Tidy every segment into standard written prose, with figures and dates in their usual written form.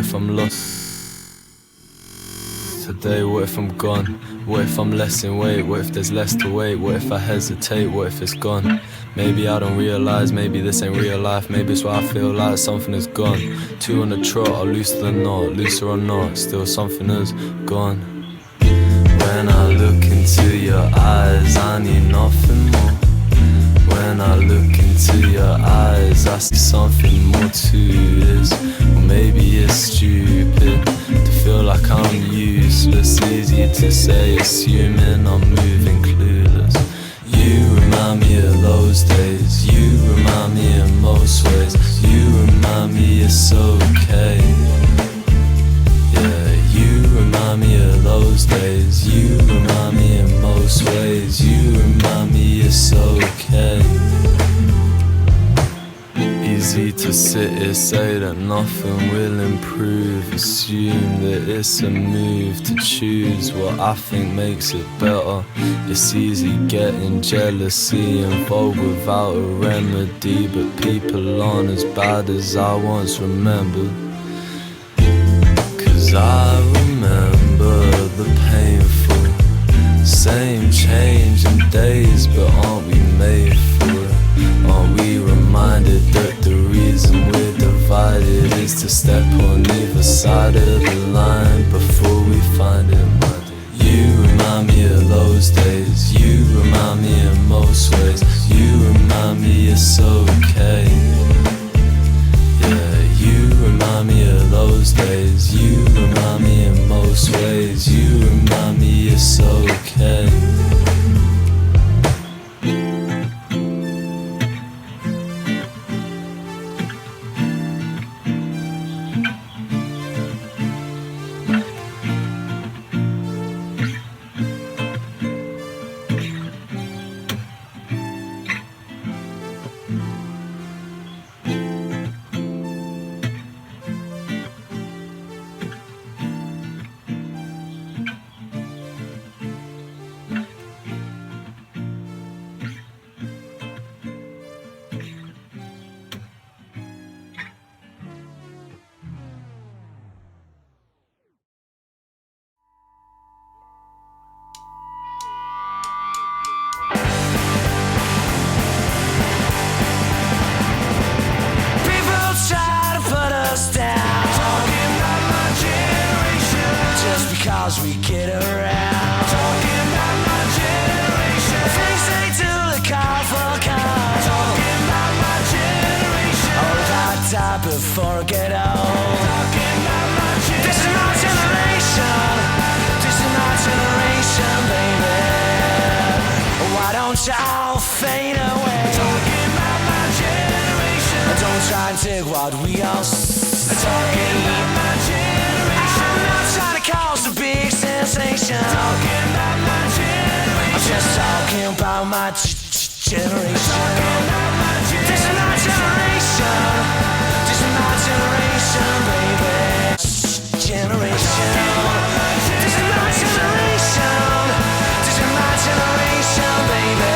if I'm lost today? What if I'm gone? What if I'm less in weight? What if there's less to wait? What if I hesitate? What if it's gone? Maybe I don't realise, maybe this ain't real life. Maybe it's why I feel like something is gone. Two on the trot, I'll loose the knot. Looser or not, still something is gone. When I look into your eyes, I need nothing more. When I look into your eyes, I see something more to this. Or maybe it's stupid to feel like I'm useless. Easy to say, assuming I'm moving clueless. You remind me of those days. You remind me in most ways. You remind me it's okay. Yeah, you remind me of those days. You remind me in most ways. You remind me it's okay. Easy to sit here, say that nothing will improve. Assume that it's a move to choose what I think makes it better. It's easy getting jealousy involved without a remedy. But people aren't as bad as I once remembered. Cause I remember the painful. Same change in days, but aren't we made for it? Aren't we reminded that the reason we're divided is to step on either side of the line before we find it muddy? You remind me of those days. You remind me in most ways. You remind me it's okay. Yeah, you remind me of those days. You remind me in most ways. You remind me it's okay. Cause we kid around. Talking about my generation. Things they do that call for call. Talking about my generation. All of our time before I get old. Talking about my generation. This is my generation. This is my generation, baby. Why don't y'all fade away? Talking about my generation. Don't try and take what we all talking about my generation. I'm not trying to cause a big sensation. Talking about my generation. I'm just talking about my generation. Talking about my generation. This is my generation. This is my generation, baby. Generation. This is my generation. This is my generation, baby.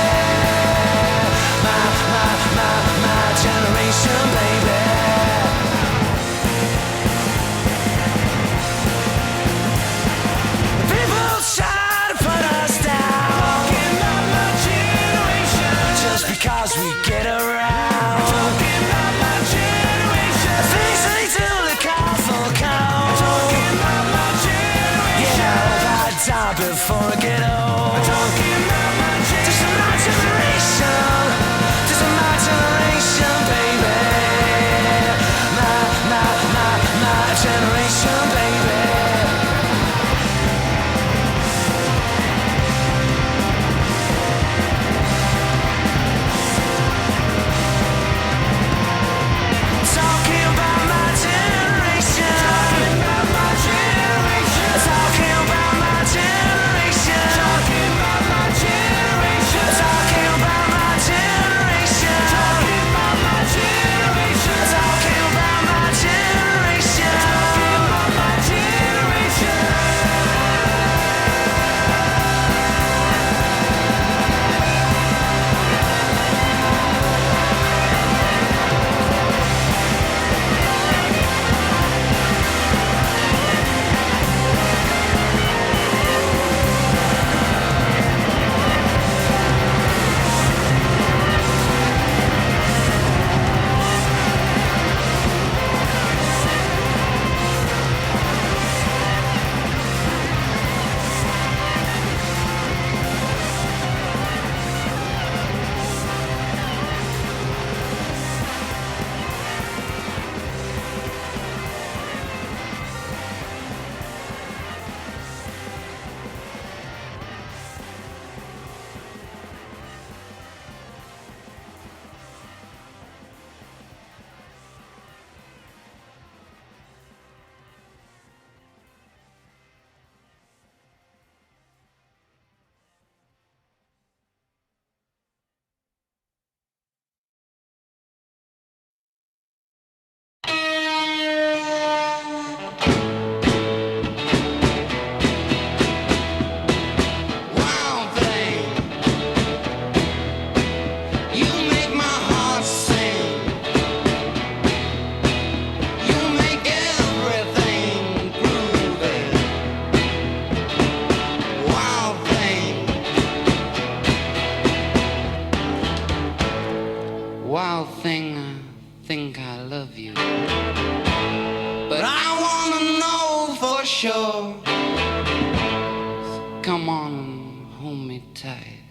My generation, baby. Cause we get around. Talking about my generation. Things they do that call for call. Talking about my generation. Yeah, all that time before I get old. Talking about my generation. This is my generation. This is my generation, baby. My generation, baby. Talking about my generation. sure. Come on and hold me tight.